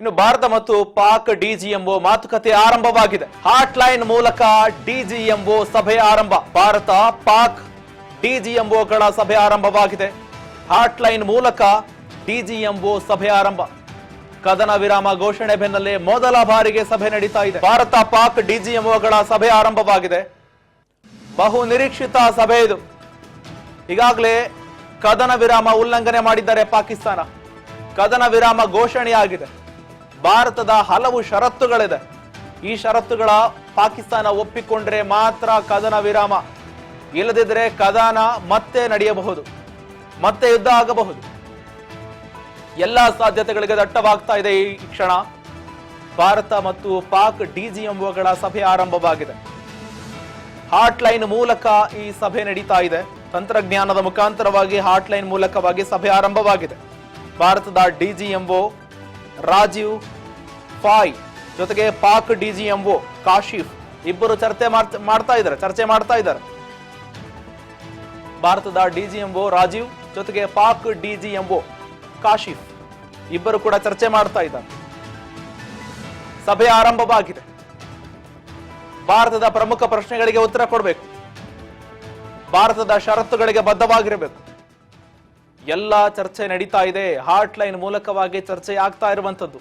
ಇನ್ನು ಭಾರತ ಮತ್ತು ಪಾಕ್ ಡಿಜಿಎಂಒ ಮಾತುಕತೆ ಆರಂಭವಾಗಿದೆ. ಹಾಟ್ಲೈನ್ ಮೂಲಕ ಡಿಜಿಎಂಒ ಸಭೆ ಆರಂಭ. ಭಾರತ ಪಾಕ್ ಡಿಜಿಎಂಒಗಳ ಸಭೆ ಆರಂಭವಾಗಿದೆ. ಹಾಟ್ಲೈನ್ ಮೂಲಕ ಡಿಜಿಎಂಒ ಸಭೆ ಆರಂಭ. ಕದನ ವಿರಾಮ ಘೋಷಣೆ ಬೆನ್ನಲ್ಲೇ ಮೊದಲ ಬಾರಿಗೆ ಸಭೆ ನಡೀತಾ ಇದೆ. ಭಾರತ ಪಾಕ್ ಡಿಜಿಎಂಒಗಳ ಸಭೆ ಆರಂಭವಾಗಿದೆ. ಬಹು ನಿರೀಕ್ಷಿತ ಸಭೆ ಇದು. ಈಗಾಗಲೇ ಕದನ ವಿರಾಮ ಉಲ್ಲಂಘನೆ ಮಾಡಿದ್ದಾರೆ ಪಾಕಿಸ್ತಾನ. ಕದನ ವಿರಾಮ ಘೋಷಣೆಯಾಗಿದೆ. ಭಾರತದ ಹಲವು ಷರತ್ತುಗಳಿದೆ. ಈ ಷರತ್ತುಗಳ ಪಾಕಿಸ್ತಾನ ಒಪ್ಪಿಕೊಂಡ್ರೆ ಮಾತ್ರ ಕದನ ವಿರಾಮ, ಇಲ್ಲದಿದ್ದರೆ ಕದನ ಮತ್ತೆ ನಡೆಯಬಹುದು, ಮತ್ತೆ ಯುದ್ಧ ಆಗಬಹುದು. ಎಲ್ಲಾ ಸಾಧ್ಯತೆಗಳಿಗೆ ದಟ್ಟವಾಗ್ತಾ ಇದೆ ಈ ಕ್ಷಣ. ಭಾರತ ಮತ್ತು ಪಾಕ್ ಡಿಜಿಎಂಒಗಳ ಸಭೆ ಆರಂಭವಾಗಿದೆ. ಹಾಟ್ಲೈನ್ ಮೂಲಕ ಈ ಸಭೆ ನಡೀತಾ ಇದೆ. ತಂತ್ರಜ್ಞಾನದ ಮುಖಾಂತರವಾಗಿ ಹಾಟ್ಲೈನ್ ಮೂಲಕವಾಗಿ ಸಭೆ ಆರಂಭವಾಗಿದೆ. ಭಾರತದ ಡಿಜಿಎಂಒ ರಾಜೀವ್ ಫಾಯ್ ಜೊತೆಗೆ ಪಾಕ್ ಡಿಜಿಎಂಒ ಕಾಶಿಫ್ ಇಬ್ಬರು ಚರ್ಚೆ ಮಾಡ್ತಾ ಇದ್ದಾರೆ. ಭಾರತದ ಡಿಜಿಎಂಒ ರಾಜೀವ್ ಜೊತೆಗೆ ಪಾಕ್ ಡಿಜಿಎಂಒ ಕಾಶಿಫ್ ಇಬ್ಬರು ಕೂಡ ಚರ್ಚೆ ಮಾಡ್ತಾ ಇದ್ದಾರೆ. ಸಭೆ ಆರಂಭವಾಗಿದೆ. ಭಾರತದ ಪ್ರಮುಖ ಪ್ರಶ್ನೆಗಳಿಗೆ ಉತ್ತರ ಕೊಡಬೇಕು. ಭಾರತದ ಷರತ್ತುಗಳಿಗೆ ಬದ್ಧವಾಗಿರಬೇಕು. ಎಲ್ಲ ಚರ್ಚೆ ನಡೀತಾ ಇದೆ. ಹಾಟ್ಲೈನ್ ಮೂಲಕವಾಗಿ ಚರ್ಚೆ ಆಗ್ತಾ ಇರುವಂತದ್ದು.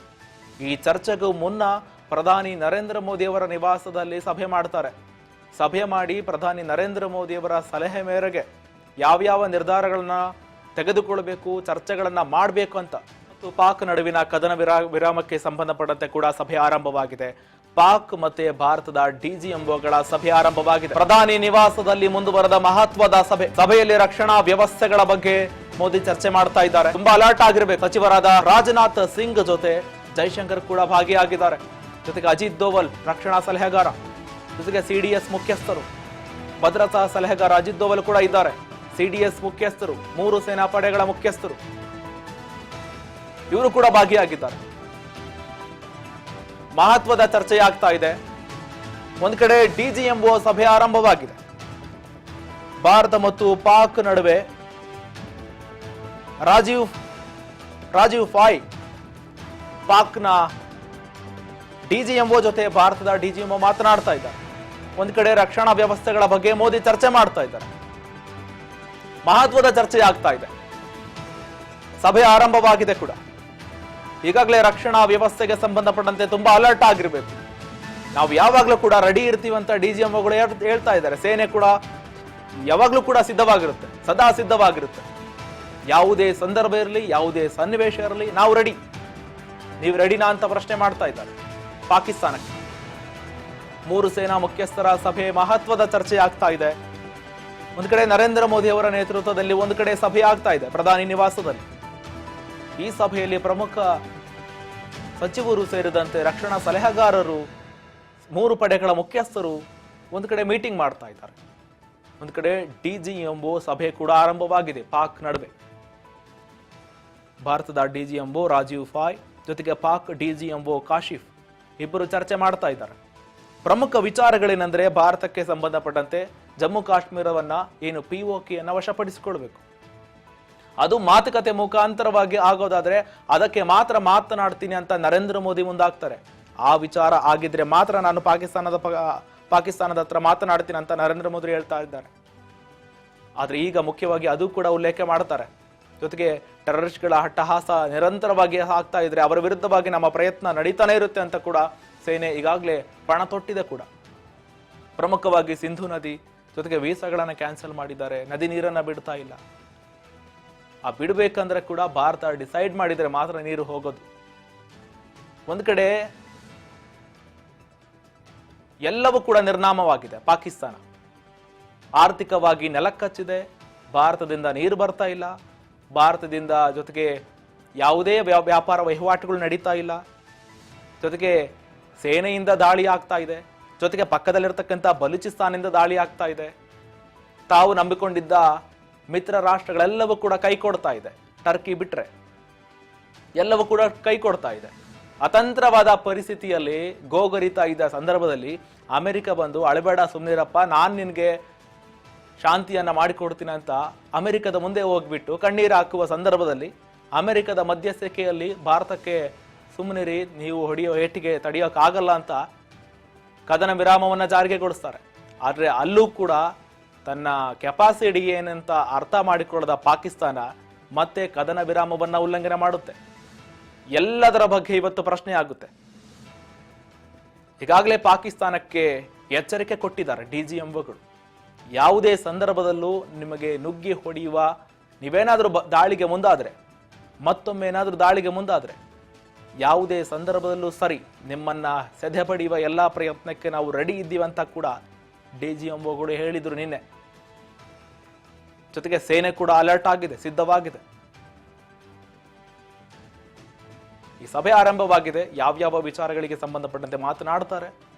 ಈ ಚರ್ಚೆಗೂ ಮುನ್ನ ಪ್ರಧಾನಿ ನರೇಂದ್ರ ಮೋದಿ ಅವರ ನಿವಾಸದಲ್ಲಿ ಸಭೆ ಮಾಡ್ತಾರೆ. ಸಭೆ ಮಾಡಿ ಪ್ರಧಾನಿ ನರೇಂದ್ರ ಮೋದಿ ಅವರ ಸಲಹೆ ಮೇರೆಗೆ ಯಾವ್ಯಾವ ನಿರ್ಧಾರಗಳನ್ನ ತೆಗೆದುಕೊಳ್ಬೇಕು, ಚರ್ಚೆಗಳನ್ನ ಮಾಡಬೇಕು ಅಂತ. ಮತ್ತು ಪಾಕ್ ನಡುವಿನ ಕದನ ವಿರಾಮಕ್ಕೆ ಸಂಬಂಧಪಟ್ಟಂತೆ ಕೂಡ ಸಭೆ ಆರಂಭವಾಗಿದೆ. ಪಾಕ್ ಮತ್ತೆ ಭಾರತದ ಡಿಜಿಎಂಒಗಳ ಸಭೆ ಆರಂಭವಾಗಿದೆ. ಪ್ರಧಾನಿ ನಿವಾಸದಲ್ಲಿ ಮುಂದುವರೆದ ಮಹತ್ವದ ಸಭೆ. ಸಭೆಯಲ್ಲಿ ರಕ್ಷಣಾ ವ್ಯವಸ್ಥೆಗಳ ಬಗ್ಗೆ ಮೋದಿ ಚರ್ಚೆ ಮಾಡ್ತಾ ಇದ್ದಾರೆ. ತುಂಬಾ ಅಲರ್ಟ್ ಆಗಿರ್ಬೇಕು. ಸಚಿವರಾದ ರಾಜನಾಥ್ ಸಿಂಗ್ ಜೊತೆ ಜೈಶಂಕರ್ ಕೂಡ ಭಾಗಿಯಾಗಿದ್ದಾರೆ. ಜೊತೆಗೆ ಅಜಿತ್ ದೋವಲ್ ರಕ್ಷಣಾ ಸಲಹೆಗಾರ, ಜೊತೆಗೆ ಸಿಡಿಎಸ್ ಮುಖ್ಯಸ್ಥರು, ಭದ್ರತಾ ಸಲಹೆಗಾರ ಅಜಿತ್ ದೋವಲ್ ಕೂಡ ಇದ್ದಾರೆ. ಸಿಡಿಎಸ್ ಮುಖ್ಯಸ್ಥರು, 3 ಸೇನಾ ಪಡೆಗಳ ಮುಖ್ಯಸ್ಥರು ಇವರು ಕೂಡ ಭಾಗಿಯಾಗಿದ್ದಾರೆ. ಮಹತ್ವದ ಚರ್ಚೆ ಆಗ್ತಾ ಇದೆ. ಒಂದ್ ಕಡೆ ಡಿಜಿಎಂಒ ಸಭೆ ಆರಂಭವಾಗಿದೆ. ಭಾರತ ಮತ್ತು ಪಾಕ್ ನಡುವೆ ರಾಜೀವ್ ಫಾಯ್ ಪಾಕ್ನ ಡಿಜಿಎಂಒ ಜೊತೆ ಭಾರತದ ಡಿಜಿಎಂಒ ಮಾತನಾಡ್ತಾ ಇದ್ದಾರೆ. ಒಂದ್ ಕಡೆ ರಕ್ಷಣಾ ವ್ಯವಸ್ಥೆಗಳ ಬಗ್ಗೆ ಮೋದಿ ಚರ್ಚೆ ಮಾಡ್ತಾ ಇದ್ದಾರೆ. ಮಹತ್ವದ ಚರ್ಚೆ ಆಗ್ತಾ ಇದೆ. ಸಭೆ ಆರಂಭವಾಗಿದೆ ಕೂಡ. ಈಗಾಗಲೇ ರಕ್ಷಣಾ ವ್ಯವಸ್ಥೆಗೆ ಸಂಬಂಧಪಟ್ಟಂತೆ ತುಂಬಾ ಅಲರ್ಟ್ ಆಗಿರ್ಬೇಕು. ನಾವು ಯಾವಾಗ್ಲೂ ಕೂಡ ರೆಡಿ ಇರ್ತೀವಿ ಅಂತ ಡಿಜಿಎಂಒಗಳು ಹೇಳ್ತಾ ಇದ್ದಾರೆ. ಸೇನೆ ಕೂಡ ಯಾವಾಗ್ಲೂ ಕೂಡ ಸಿದ್ಧವಾಗಿರುತ್ತೆ, ಸದಾ ಸಿದ್ಧವಾಗಿರುತ್ತೆ. ಯಾವುದೇ ಸಂದರ್ಭ ಇರಲಿ, ಯಾವುದೇ ಸನ್ನಿವೇಶ ಇರಲಿ, ನಾವು ರೆಡಿ. ನೀವು ರೆಡಿನಾ ಅಂತ ಪ್ರಶ್ನೆ ಮಾಡ್ತಾ ಇದ್ದಾರೆ ಪಾಕಿಸ್ತಾನಕ್ಕೆ. 3 ಸೇನಾ ಮುಖ್ಯಸ್ಥರ ಸಭೆ ಮಹತ್ವದ ಚರ್ಚೆ ಆಗ್ತಾ ಇದೆ. ಒಂದು ಕಡೆ ನರೇಂದ್ರ ಮೋದಿ ಅವರ ನೇತೃತ್ವದಲ್ಲಿ ಒಂದು ಕಡೆ ಸಭೆ ಆಗ್ತಾ ಇದೆ ಪ್ರಧಾನಿ ನಿವಾಸದಲ್ಲಿ. ಈ ಸಭೆಯಲ್ಲಿ ಪ್ರಮುಖ ಸಚಿವರು ಸೇರಿದಂತೆ ರಕ್ಷಣಾ ಸಲಹೆಗಾರರು, 3 ಪಡೆಗಳ ಮುಖ್ಯಸ್ಥರು ಒಂದು ಕಡೆ ಮೀಟಿಂಗ್ ಮಾಡ್ತಾ ಇದ್ದಾರೆ. ಒಂದು ಕಡೆ ಡಿಜಿಎಂಒ ಸಭೆ ಕೂಡ ಆರಂಭವಾಗಿದೆ ಪಾಕ್ ನಡುವೆ. ಭಾರತದ ಡಿಜಿಎಂಒ ರಾಜೀವ್ ಫಾಯ್ ಜೊತೆಗೆ ಪಾಕ್ ಡಿಜಿಎಂಒ ಕಾಶಿಫ್ ಇಬ್ಬರು ಚರ್ಚೆ ಮಾಡ್ತಾ ಇದ್ದಾರೆ. ಪ್ರಮುಖ ವಿಚಾರಗಳೇನೆಂದ್ರೆ ಭಾರತಕ್ಕೆ ಸಂಬಂಧಪಟ್ಟಂತೆ ಜಮ್ಮು ಕಾಶ್ಮೀರವನ್ನ ಏನು ಪಿಒಕೆಯನ್ನ ವಶಪಡಿಸಿಕೊಳ್ಬೇಕು. ಅದು ಮಾತುಕತೆ ಮುಖಾಂತರವಾಗಿ ಆಗೋದಾದ್ರೆ ಅದಕ್ಕೆ ಮಾತ್ರ ಮಾತನಾಡ್ತೀನಿ ಅಂತ ನರೇಂದ್ರ ಮೋದಿ ಮುಂದಾಗ್ತಾರೆ. ಆ ವಿಚಾರ ಆಗಿದ್ರೆ ಮಾತ್ರ ನಾನು ಪಾಕಿಸ್ತಾನದ ಹತ್ರ ಮಾತನಾಡ್ತೀನಿ ಅಂತ ನರೇಂದ್ರ ಮೋದಿ ಹೇಳ್ತಾ ಇದ್ದಾರೆ. ಆದ್ರೆ ಈಗ ಮುಖ್ಯವಾಗಿ ಅದು ಕೂಡ ಉಲ್ಲೇಖ ಮಾಡ್ತಾರೆ. ಜೊತೆಗೆ ಟೆರರಿಸ್ಟ್ಗಳ ಅಟ್ಟಹಾಸ ನಿರಂತರವಾಗಿ ಆಗ್ತಾ ಇದ್ರೆ ಅವರ ವಿರುದ್ಧವಾಗಿ ನಮ್ಮ ಪ್ರಯತ್ನ ನಡೀತಾನೆ ಇರುತ್ತೆ ಅಂತ ಕೂಡ ಸೇನೆ ಈಗಾಗಲೇ ಪಣ ತೊಟ್ಟಿದೆ ಕೂಡ. ಪ್ರಮುಖವಾಗಿ ಸಿಂಧು ನದಿ ಜೊತೆಗೆ ವೀಸಾಗಳನ್ನ ಕ್ಯಾನ್ಸಲ್ ಮಾಡಿದ್ದಾರೆ. ನದಿ ನೀರನ್ನ ಬಿಡ್ತಾ ಇಲ್ಲ. ಆ ಬಿಡ್ಬೇಕಂದ್ರೆ ಕೂಡ ಭಾರತ ಡಿಸೈಡ್ ಮಾಡಿದ್ರೆ ಮಾತ್ರ ನೀರು ಹೋಗೋದು. ಒಂದ್ ಕಡೆ ಎಲ್ಲವೂ ಕೂಡ ನಿರ್ನಾಮವಾಗಿದೆ. ಪಾಕಿಸ್ತಾನ ಆರ್ಥಿಕವಾಗಿ ನೆಲಕ್ಕಚ್ಚಿದೆ. ಭಾರತದಿಂದ ನೀರು ಬರ್ತಾ ಇಲ್ಲ. ಭಾರತದಿಂದ ಜೊತೆಗೆ ಯಾವುದೇ ವ್ಯಾಪಾರ ವಹಿವಾಟುಗಳು ನಡೀತಾ ಇಲ್ಲ. ಜೊತೆಗೆ ಸೇನೆಯಿಂದ ದಾಳಿ ಆಗ್ತಾ ಇದೆ. ಜೊತೆಗೆ ಪಕ್ಕದಲ್ಲಿರ್ತಕ್ಕಂಥ ಬಲೂಚಿಸ್ತಾನದಿಂದ ದಾಳಿ ಆಗ್ತಾ ಇದೆ. ತಾವು ನಂಬಿಕೊಂಡಿದ್ದ ಮಿತ್ರ ರಾಷ್ಟ್ರಗಳೆಲ್ಲವೂ ಕೂಡ ಕೈ ಕೊಡ್ತಾ ಇದೆ. ಟರ್ಕಿ ಬಿಟ್ರೆ ಎಲ್ಲವೂ ಕೂಡ ಕೈ ಕೊಡ್ತಾ ಇದೆ. ಅತಂತ್ರವಾದ ಪರಿಸ್ಥಿತಿಯಲ್ಲಿ ಗೋಗರಿತಾ ಇದ್ದ ಸಂದರ್ಭದಲ್ಲಿ ಅಮೆರಿಕ ಬಂದು ಅಳಬೇಡ ಸುಮ್ಮನಿರಪ್ಪ, ನಾನು ನಿನಗೆ ಶಾಂತಿಯನ್ನ ಮಾಡಿಕೊಡ್ತೀನಿ ಅಂತ ಅಮೆರಿಕದ ಮುಂದೆ ಹೋಗ್ಬಿಟ್ಟು ಕಣ್ಣೀರು ಹಾಕುವ ಸಂದರ್ಭದಲ್ಲಿ ಅಮೆರಿಕದ ಮಧ್ಯಸ್ಥಿಕೆಯಲ್ಲಿ ಭಾರತಕ್ಕೆ ಸುಮ್ಮನಿರಿ, ನೀವು ಹೊಡೆಯೋ ಏಟಿಗೆ ತಡೆಯೋಕ್ಕಾಗಲ್ಲ ಅಂತ ಕದನ ವಿರಾಮವನ್ನ ಜಾರಿಗೆಗೊಳಿಸ್ತಾರೆ. ಆದ್ರೆ ಅಲ್ಲೂ ಕೂಡ ತನ್ನ ಕೆಪಾಸಿಟಿ ಏನಂತ ಅರ್ಥ ಮಾಡಿಕೊಳ್ಳದ ಪಾಕಿಸ್ತಾನ ಮತ್ತೆ ಕದನ ವಿರಾಮವನ್ನ ಉಲ್ಲಂಘನೆ ಮಾಡುತ್ತೆ. ಎಲ್ಲದರ ಬಗ್ಗೆ ಇವತ್ತು ಪ್ರಶ್ನೆ ಆಗುತ್ತೆ. ಈಗಾಗಲೇ ಪಾಕಿಸ್ತಾನಕ್ಕೆ ಎಚ್ಚರಿಕೆ ಕೊಟ್ಟಿದ್ದಾರೆ ಡಿಜಿಎಂಒಗಳು. ಯಾವುದೇ ಸಂದರ್ಭದಲ್ಲೂ ನಿಮಗೆ ನುಗ್ಗಿ ಹೊಡೆಯುವ, ನೀವೇನಾದ್ರೂ ದಾಳಿಗೆ ಮುಂದಾದ್ರೆ, ಮತ್ತೊಮ್ಮೆ ಏನಾದ್ರೂ ದಾಳಿಗೆ ಮುಂದಾದ್ರೆ ಯಾವುದೇ ಸಂದರ್ಭದಲ್ಲೂ ಸರಿ, ನಿಮ್ಮನ್ನ ಸೆದೆ ಬಡಿಯುವ ಎಲ್ಲಾ ಪ್ರಯತ್ನಕ್ಕೆ ನಾವು ರೆಡಿ ಇದ್ದೀವಿ ಅಂತ ಕೂಡ ಡಿಜಿಎಂಒಗಳು ಹೇಳಿದ್ರು ನಿನ್ನೆ. ಜೊತೆಗೆ ಸೇನೆ ಕೂಡ ಅಲರ್ಟ್ ಆಗಿದೆ, ಸಿದ್ಧವಾಗಿದೆ. ಈ ಸಭೆ ಆರಂಭವಾಗಿದೆ. ಯಾವ್ಯಾವ ವಿಚಾರಗಳಿಗೆ ಸಂಬಂಧಪಟ್ಟಂತೆ ಮಾತನಾಡ್ತಾರೆ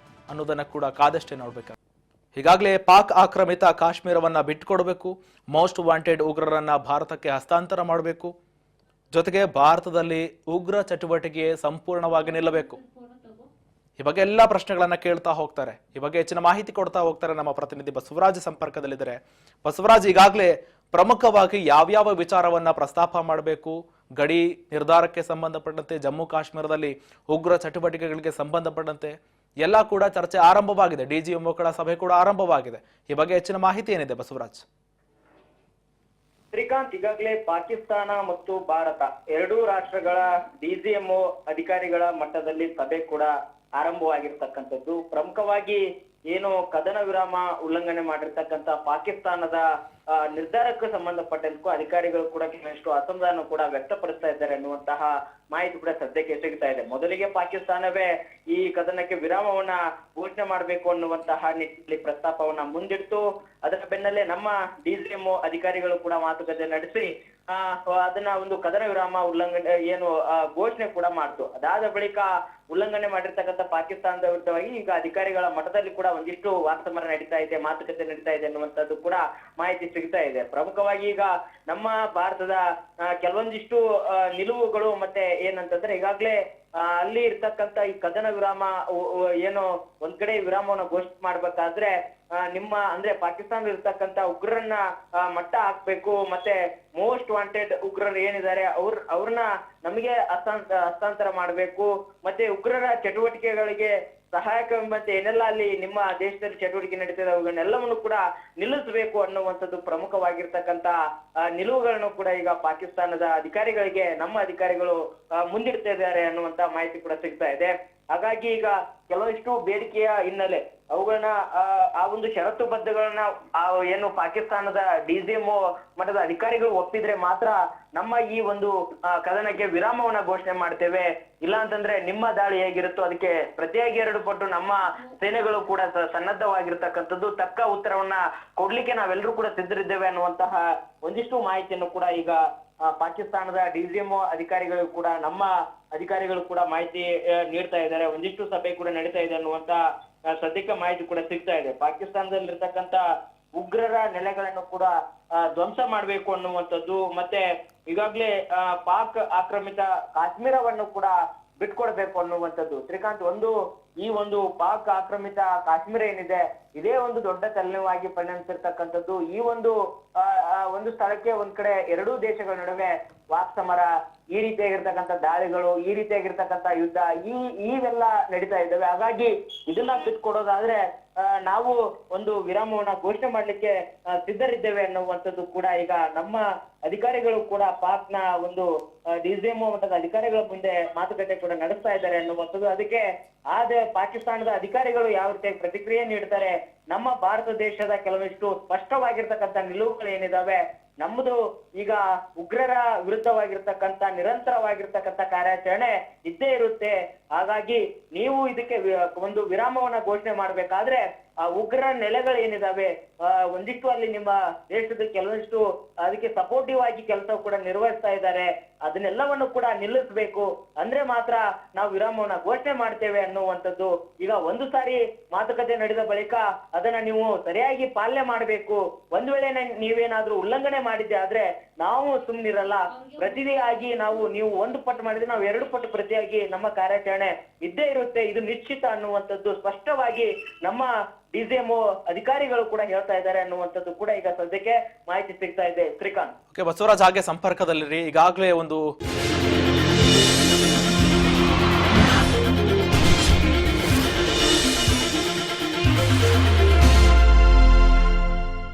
ಅನ್ನೋದನ್ನ ಕೂಡ ಕಾದಷ್ಟೇ ನೋಡ್ಬೇಕು. ಈಗಾಗಲೇ ಪಾಕ್ ಆಕ್ರಮಿತ ಕಾಶ್ಮೀರವನ್ನ ಬಿಟ್ಟುಕೊಡಬೇಕು, ಮೋಸ್ಟ್ ವಾಂಟೆಡ್ ಉಗ್ರರನ್ನ ಭಾರತಕ್ಕೆ ಹಸ್ತಾಂತರ ಮಾಡಬೇಕು, ಜೊತೆಗೆ ಭಾರತದಲ್ಲಿ ಉಗ್ರ ಚಟುವಟಿಕೆ ಸಂಪೂರ್ಣವಾಗಿ ನಿಲ್ಲಬೇಕು. ಈ ಬಗ್ಗೆ ಎಲ್ಲ ಪ್ರಶ್ನೆಗಳನ್ನ ಕೇಳ್ತಾ ಹೋಗ್ತಾರೆ. ಈ ಬಗ್ಗೆ ಹೆಚ್ಚಿನ ಮಾಹಿತಿ ಕೊಡ್ತಾ ಹೋಗ್ತಾರೆ ನಮ್ಮ ಪ್ರತಿನಿಧಿ ಬಸವರಾಜ್ ಸಂಪರ್ಕದಲ್ಲಿದ್ದಾರೆ. ಬಸವರಾಜ್, ಈಗಾಗಲೇ ಪ್ರಮುಖವಾಗಿ ಯಾವ್ಯಾವ ವಿಚಾರವನ್ನ ಪ್ರಸ್ತಾಪ ಮಾಡಬೇಕು, ಗಡಿ ನಿರ್ಧಾರಕ್ಕೆ ಸಂಬಂಧಪಟ್ಟಂತೆ, ಜಮ್ಮು ಕಾಶ್ಮೀರದಲ್ಲಿ ಉಗ್ರ ಚಟುವಟಿಕೆಗಳಿಗೆ ಸಂಬಂಧಪಟ್ಟಂತೆ ಎಲ್ಲ ಕೂಡ ಚರ್ಚೆ ಆರಂಭವಾಗಿದೆ. ಡಿಜಿಎಂಒಗಳ ಸಭೆ ಕೂಡ ಆರಂಭವಾಗಿದೆ. ಈ ಬಗ್ಗೆ ಹೆಚ್ಚಿನ ಮಾಹಿತಿ ಏನಿದೆ ಬಸವರಾಜ್? ಶ್ರೀಕಾಂತ್, ಈಗಾಗಲೇ ಪಾಕಿಸ್ತಾನ ಮತ್ತು ಭಾರತ ಎರಡೂ ರಾಷ್ಟ್ರಗಳ ಡಿಜಿಎಂಒ ಅಧಿಕಾರಿಗಳ ಮಟ್ಟದಲ್ಲಿ ಸಭೆ ಕೂಡ ಆರಂಭವಾಗಿರ್ತಕ್ಕಂಥದ್ದು. ಪ್ರಮುಖವಾಗಿ ಏನು ಕದನ ವಿರಾಮ ಉಲ್ಲಂಘನೆ ಮಾಡಿರ್ತಕ್ಕಂಥ ಪಾಕಿಸ್ತಾನದ ನಿರ್ಧಾರಕ್ಕೆ ಸಂಬಂಧಪಟ್ಟಂತೆ ಅಧಿಕಾರಿಗಳು ಕೂಡ ಕೆಲವಷ್ಟು ಅಸಮಾಧಾನ ಕೂಡ ವ್ಯಕ್ತಪಡಿಸ್ತಾ ಇದ್ದಾರೆ ಅನ್ನುವಂತಹ ಮಾಹಿತಿ ಕೂಡ ಸದ್ಯಕ್ಕೆ ಸಿಗ್ತಾ ಇದೆ. ಮೊದಲಿಗೆ ಪಾಕಿಸ್ತಾನವೇ ಈ ಕದನಕ್ಕೆ ವಿರಾಮವನ್ನ ಘೋಷಣೆ ಮಾಡಬೇಕು ಅನ್ನುವಂತಹ ನಿಟ್ಟಿನಲ್ಲಿ ಪ್ರಸ್ತಾಪವನ್ನ ಮುಂದಿಡ್ತು. ಅದರ ಬೆನ್ನಲ್ಲೇ ನಮ್ಮ ಡಿಜಿಎಂಒ ಅಧಿಕಾರಿಗಳು ಕೂಡ ಮಾತುಕತೆ ನಡೆಸಿ ಅದನ್ನ ಒಂದು ಕದನ ವಿರಾಮ ಉಲ್ಲಂಘನೆ ಏನು ಘೋಷಣೆ ಕೂಡ ಮಾಡ್ತು. ಅದಾದ ಬಳಿಕ ಉಲ್ಲಂಘನೆ ಮಾಡಿರ್ತಕ್ಕಂಥ ಪಾಕಿಸ್ತಾನದ ವಿರುದ್ಧವಾಗಿ ಈಗ ಅಧಿಕಾರಿಗಳ ಮಟ್ಟದಲ್ಲಿ ಕೂಡ ಒಂದಿಷ್ಟು ವಾಕ್ಸಮರ ನಡೀತಾ ಇದೆ, ಮಾತುಕತೆ ನಡೀತಾ ಇದೆ ಅನ್ನುವಂಥದ್ದು ಕೂಡ ಮಾಹಿತಿ ಸಿಗ್ತಾ ಇದೆ. ಪ್ರಮುಖವಾಗಿ ಈಗ ನಮ್ಮ ಭಾರತದ ಕೆಲವೊಂದಿಷ್ಟು ನಿಲುವುಗಳು ಮತ್ತೆ ಏನಂತಂದ್ರೆ, ಈಗಾಗ್ಲೇ ಅಲ್ಲಿ ಇರ್ತಕ್ಕಂಥ ಈ ಕದನ ವಿರಾಮ ಏನು ಒಂದ್ ಕಡೆ ವಿರಾಮವನ್ನ ಘೋಷಣೆ ಮಾಡ್ಬೇಕಾದ್ರೆ ನಿಮ್ಮ ಅಂದ್ರೆ ಪಾಕಿಸ್ತಾನ ಇರ್ತಕ್ಕಂಥ ಉಗ್ರರನ್ನ ಮಟ್ಟ ಹಾಕ್ಬೇಕು, ಮತ್ತೆ ಮೋಸ್ಟ್ ವಾಂಟೆಡ್ ಉಗ್ರರು ಏನಿದ್ದಾರೆ ಅವ್ರನ್ನ ನಮಗೆ ಹಸ್ತಾಂತರ ಮಾಡ್ಬೇಕು, ಮತ್ತೆ ಉಗ್ರರ ಚಟುವಟಿಕೆಗಳಿಗೆ ಸಹಾಯಕವೆಂಬಂತೆ ಏನೆಲ್ಲ ಅಲ್ಲಿ ನಿಮ್ಮ ದೇಶದಲ್ಲಿ ಚಟುವಟಿಕೆ ನಡೀತಿದೆ ಅವುಗಳನ್ನೆಲ್ಲವನ್ನು ಕೂಡ ನಿಲ್ಲಿಸಬೇಕು ಅನ್ನುವಂಥದ್ದು ಪ್ರಮುಖವಾಗಿರ್ತಕ್ಕಂಥ ನಿಲುವುಗಳನ್ನು ಕೂಡ ಈಗ ಪಾಕಿಸ್ತಾನದ ಅಧಿಕಾರಿಗಳಿಗೆ ನಮ್ಮ ಅಧಿಕಾರಿಗಳು ಮುಂದಿಡ್ತಾ ಇದ್ದಾರೆ ಅನ್ನುವಂತ ಮಾಹಿತಿ ಕೂಡ ಸಿಗ್ತಾ ಇದೆ. ಹಾಗಾಗಿ ಈಗ ಕೆಲವಷ್ಟು ಬೇಡಿಕೆಯ ಹಿನ್ನೆಲೆ ಅವುಗಳನ್ನ ಆ ಒಂದು ಷರತ್ತುಬದ್ಧಗಳನ್ನ ಏನು ಪಾಕಿಸ್ತಾನದ ಡಿಜಿಎಂಒ ಮಟ್ಟದ ಅಧಿಕಾರಿಗಳು ಒಪ್ಪಿದ್ರೆ ಮಾತ್ರ ನಮ್ಮ ಈ ಒಂದು ಕದನಕ್ಕೆ ವಿರಾಮವನ್ನ ಘೋಷಣೆ ಮಾಡ್ತೇವೆ, ಇಲ್ಲ ಅಂತಂದ್ರೆ ನಿಮ್ಮ ದಾಳಿ ಹೇಗಿರುತ್ತೋ ಅದಕ್ಕೆ ಪ್ರತಿಯಾಗಿ 2 ಪಟ್ಟು ನಮ್ಮ ಸೇನೆಗಳು ಕೂಡ ಸನ್ನದ್ಧವಾಗಿರ್ತಕ್ಕಂಥದ್ದು, ತಕ್ಕ ಉತ್ತರವನ್ನ ಕೊಡ್ಲಿಕ್ಕೆ ನಾವೆಲ್ಲರೂ ಕೂಡ ಸಿದ್ಧರಿದ್ದೇವೆ ಅನ್ನುವಂತಹ ಒಂದಿಷ್ಟು ಮಾಹಿತಿಯನ್ನು ಕೂಡ ಈಗ ಪಾಕಿಸ್ತಾನದ ಡಿಜಿಎಂಒ ಅಧಿಕಾರಿಗಳು ಕೂಡ ನಮ್ಮ ಅಧಿಕಾರಿಗಳು ಕೂಡ ಮಾಹಿತಿ ನೀಡ್ತಾ ಇದ್ದಾರೆ. ಒಂದಿಷ್ಟು ಸಭೆ ಕೂಡ ನಡೀತಾ ಇದೆ ಅನ್ನುವಂತ ಸದ್ಯಕ್ಕೆ ಮಾಹಿತಿ ಕೂಡ ಸಿಗ್ತಾ ಇದೆ. ಪಾಕಿಸ್ತಾನದಲ್ಲಿರ್ತಕ್ಕಂಥ ಉಗ್ರರ ನೆಲೆಗಳನ್ನು ಕೂಡ ಧ್ವಂಸ ಮಾಡ್ಬೇಕು ಅನ್ನುವಂಥದ್ದು, ಮತ್ತೆ ಈಗಾಗ್ಲೇ ಪಾಕ್ ಆಕ್ರಮಿತ ಕಾಶ್ಮೀರವನ್ನು ಕೂಡ ಬಿಟ್ಕೊಡ್ಬೇಕು ಅನ್ನುವಂಥದ್ದು. ಶ್ರೀಕಾಂತ್, ಈ ಒಂದು ಪಾಕ್ ಆಕ್ರಮಿತ ಕಾಶ್ಮೀರ ಏನಿದೆ ಇದೇ ಒಂದು ದೊಡ್ಡ ತಲೆನೋವಾಗಿ ಪರಿಣಮಿಸಿರ್ತಕ್ಕಂಥದ್ದು. ಈ ಒಂದು ಸ್ಥಳಕ್ಕೆ ಒಂದ್ ಕಡೆ ಎರಡೂ ದೇಶಗಳ ನಡುವೆ ವಾಕ್ಸಮರ, ಈ ರೀತಿಯಾಗಿರ್ತಕ್ಕಂಥ ದಾಳಿಗಳು, ಈ ರೀತಿಯಾಗಿರ್ತಕ್ಕಂಥ ಯುದ್ಧ ಇವೆಲ್ಲ ನಡೀತಾ ಇದ್ದಾವೆ. ಹಾಗಾಗಿ ಇದನ್ನ ಬಿಟ್ಕೊಡೋದಾದ್ರೆ ನಾವು ಒಂದು ವಿರಾಮವನ್ನ ಘೋಷಣೆ ಮಾಡ್ಲಿಕ್ಕೆ ಸಿದ್ಧರಿದ್ದೇವೆ ಅನ್ನುವಂಥದ್ದು ಕೂಡ ಈಗ ನಮ್ಮ ಅಧಿಕಾರಿಗಳು ಕೂಡ ಪಾಕ್ನ ಒಂದು ಡಿಜಿಎಂಒ ಮಟ್ಟದ ಅಧಿಕಾರಿಗಳ ಮುಂದೆ ಮಾತುಕತೆ ಕೂಡ ನಡೆಸ್ತಾ ಇದ್ದಾರೆ ಅನ್ನುವಂಥದ್ದು. ಅದಕ್ಕೆ ಪಾಕಿಸ್ತಾನದ ಅಧಿಕಾರಿಗಳು ಯಾವ ರೀತಿಯಾಗಿ ಪ್ರತಿಕ್ರಿಯೆ ನೀಡ್ತಾರೆ, ನಮ್ಮ ಭಾರತ ದೇಶದ ಕೆಲವಷ್ಟು ಸ್ಪಷ್ಟವಾಗಿರ್ತಕ್ಕಂಥ ನಿಲುವುಗಳು ಏನಿದಾವೆ, ನಮ್ಮದು ಈಗ ಉಗ್ರರ ವಿರುದ್ಧವಾಗಿರ್ತಕ್ಕಂಥ ನಿರಂತರವಾಗಿರ್ತಕ್ಕಂಥ ಕಾರ್ಯಾಚರಣೆ ಇದ್ದೇ ಇರುತ್ತೆ. ಹಾಗಾಗಿ ನೀವು ಇದಕ್ಕೆ ಒಂದು ವಿರಾಮವನ್ನ ಘೋಷಣೆ ಮಾಡ್ಬೇಕಾದ್ರೆ ಆ ಉಗ್ರ ನೆಲೆಗಳು ಏನಿದಾವೆ ಒಂದಿಷ್ಟು ಅಲ್ಲಿ ನಿಮ್ಮ ದೇಶದ ಕೆಲವಷ್ಟು ಅದಕ್ಕೆ ಸಪೋರ್ಟಿವ್ ಆಗಿ ಕೆಲಸ ಕೂಡ ನಿರ್ವಹಿಸ್ತಾ ಇದ್ದಾರೆ, ಅದನ್ನೆಲ್ಲವನ್ನು ಕೂಡ ನಿಲ್ಲಿಸಬೇಕು, ಅಂದ್ರೆ ಮಾತ್ರ ನಾವು ವಿರಾಮವನ್ನ ಘೋಷಣೆ ಮಾಡ್ತೇವೆ ಅನ್ನುವಂಥದ್ದು. ಈಗ ಒಂದು ಸಾರಿ ಮಾತುಕತೆ ನಡೆದ ಬಳಿಕ ಅದನ್ನ ನೀವು ಸರಿಯಾಗಿ ಪಾಲನೆ ಮಾಡ್ಬೇಕು. ಒಂದ್ ವೇಳೆ ನೀವೇನಾದ್ರೂ ಉಲ್ಲಂಘನೆ ಮಾಡಿದ್ದೆ ಆದ್ರೆ ನಾವು ಸುಮ್ನಿರಲ್ಲ, ಪ್ರತಿಯಾಗಿ ನೀವು 1 ಪಟ್ಟು ಮಾಡಿದ್ರೆ ನಾವು 2 ಪಟ್ಟು ಪ್ರತಿಯಾಗಿ ನಮ್ಮ ಕಾರ್ಯಾಚರಣೆ ಇದ್ದೇ ಇರುತ್ತೆ, ಇದು ನಿಶ್ಚಿತ ಅನ್ನುವಂಥದ್ದು ಸ್ಪಷ್ಟವಾಗಿ ನಮ್ಮ ಡಿಜಿಎಂಒ ಅಧಿಕಾರಿಗಳು ಕೂಡ ಹೇಳ್ತಾ ಇದ್ದಾರೆ ಅನ್ನುವಂಥದ್ದು ಕೂಡ ಈಗ ಸದ್ಯಕ್ಕೆ ಮಾಹಿತಿ ಸಿಗ್ತಾ ಇದೆ. ಶ್ರೀಕಾಂತ್, ಬಸವರಾಜ್ ಹಾಗೆ ಸಂಪರ್ಕದಲ್ಲಿರಿ. ಈಗಾಗಲೇ ಒಂದು